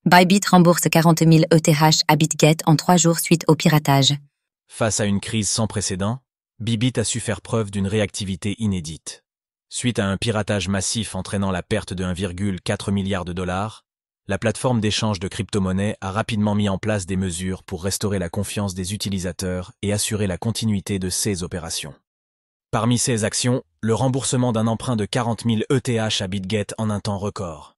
Bybit rembourse 40 000 ETH à BitGet en 3 jours suite au piratage. Face à une crise sans précédent, Bybit a su faire preuve d'une réactivité inédite. Suite à un piratage massif entraînant la perte de 1,4 milliard de dollars, la plateforme d'échange de crypto-monnaies a rapidement mis en place des mesures pour restaurer la confiance des utilisateurs et assurer la continuité de ses opérations. Parmi ces actions, le remboursement d'un emprunt de 40 000 ETH à BitGet en un temps record.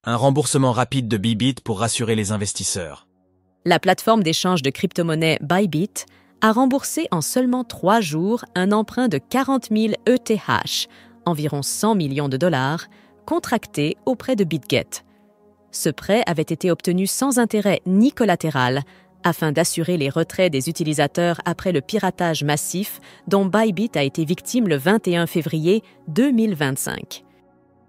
Un remboursement rapide de Bybit pour rassurer les investisseurs. La plateforme d'échange de crypto-monnaies Bybit a remboursé en seulement 3 jours un emprunt de 40 000 ETH, environ 100 millions de dollars, contracté auprès de BitGet. Ce prêt avait été obtenu sans intérêt ni collatéral, afin d'assurer les retraits des utilisateurs après le piratage massif dont Bybit a été victime le 21 février 2025.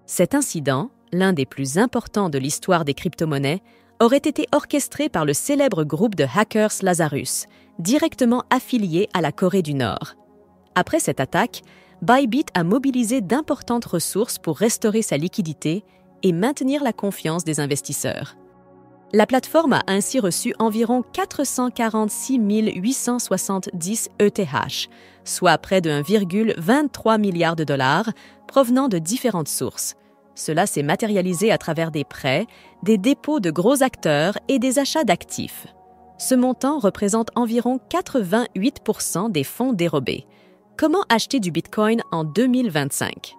Cet incident, l'un des plus importants de l'histoire des crypto-monnaies, aurait été orchestré par le célèbre groupe de hackers Lazarus, directement affilié à la Corée du Nord. Après cette attaque, Bybit a mobilisé d'importantes ressources pour restaurer sa liquidité et maintenir la confiance des investisseurs. La plateforme a ainsi reçu environ 446 870 ETH, soit près de 1,23 milliard de dollars, provenant de différentes sources. Cela s'est matérialisé à travers des prêts, des dépôts de gros acteurs et des achats d'actifs. Ce montant représente environ 88% des fonds dérobés. Comment acheter du Bitcoin en 2025?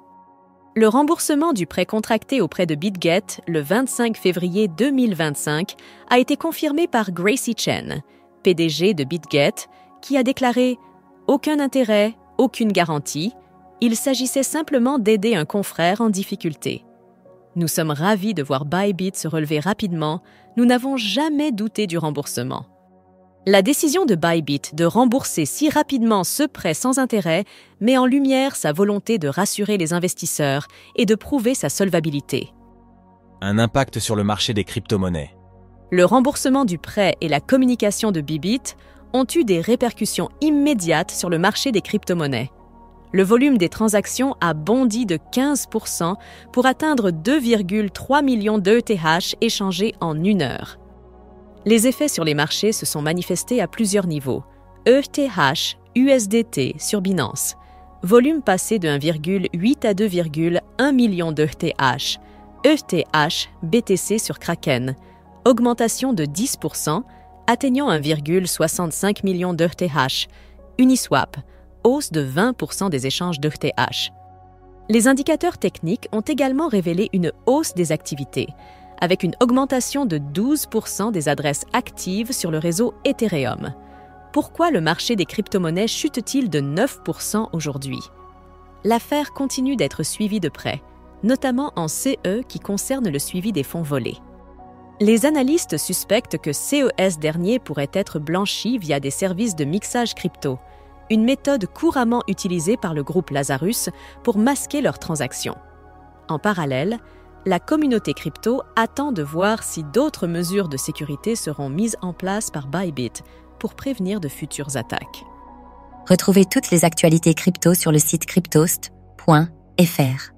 Le remboursement du prêt contracté auprès de BitGet le 25 février 2025 a été confirmé par Gracie Chen, PDG de BitGet, qui a déclaré « Aucun intérêt, aucune garantie. Il s'agissait simplement d'aider un confrère en difficulté. Nous sommes ravis de voir Bybit se relever rapidement. Nous n'avons jamais douté du remboursement. » La décision de Bybit de rembourser si rapidement ce prêt sans intérêt met en lumière sa volonté de rassurer les investisseurs et de prouver sa solvabilité. Un impact sur le marché des crypto-monnaies. Le remboursement du prêt et la communication de Bybit ont eu des répercussions immédiates sur le marché des crypto-monnaies. Le volume des transactions a bondi de 15% pour atteindre 2,3 millions d'ETH échangés en 1 heure. Les effets sur les marchés se sont manifestés à plusieurs niveaux. ETH, USDT sur Binance. Volume passé de 1,8 à 2,1 millions d'ETH. ETH, BTC sur Kraken. Augmentation de 10%, atteignant 1,65 million d'ETH. Uniswap, hausse de 20% des échanges d'ETH. Les indicateurs techniques ont également révélé une hausse des activités, avec une augmentation de 12% des adresses actives sur le réseau Ethereum. Pourquoi le marché des crypto-monnaies chute-t-il de 9% aujourd'hui? L'affaire continue d'être suivie de près, notamment en CE qui concerne le suivi des fonds volés. Les analystes suspectent que CES dernier pourrait être blanchi via des services de mixage crypto, une méthode couramment utilisée par le groupe Lazarus pour masquer leurs transactions. En parallèle, la communauté crypto attend de voir si d'autres mesures de sécurité seront mises en place par Bybit pour prévenir de futures attaques. Retrouvez toutes les actualités crypto sur le site cryptost.fr.